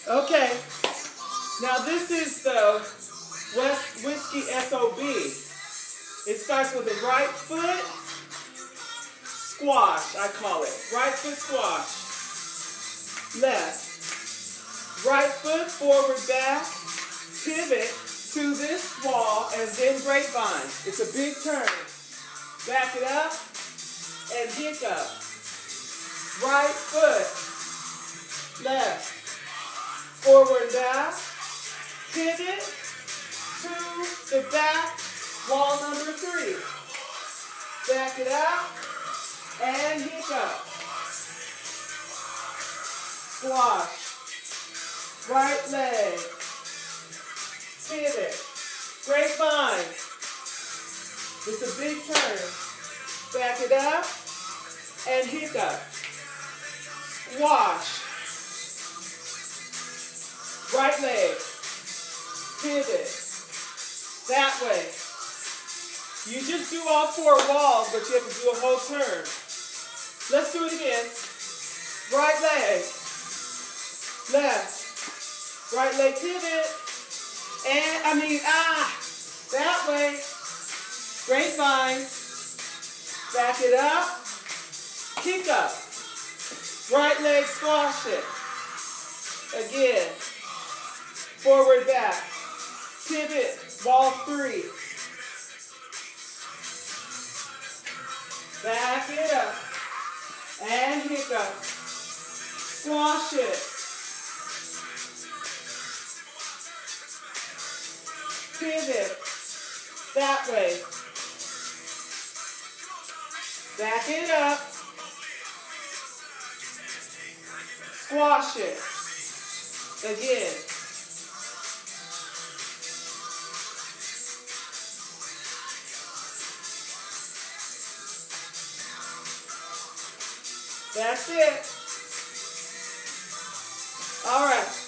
Okay. Now this is the West Whiskey SOB. It starts with the right foot squash, I call it. Right foot squash. Left. Right foot forward, back. Pivot to this wall and then grapevine. It's a big turn. Back it up and hiccup. Right foot. Left. Forward, back. Pivot to the back wall number 3. Back it up and hiccup. Squash. Right leg. Pivot. Grapevine. It's a big turn. Back it up and hiccup. Squash. Right leg. Pivot. That way. You just do all 4 walls, but you have to do a whole turn. Let's do it again. Right leg. Left. Right leg pivot. And, that way. Grapevine. Back it up. Kick up. Right leg squash it. Again. Forward, back. Pivot. Wall 3. Back it up. And hiccup. Squash it. Pivot. That way. Back it up. Squash it. Again. That's it. All right.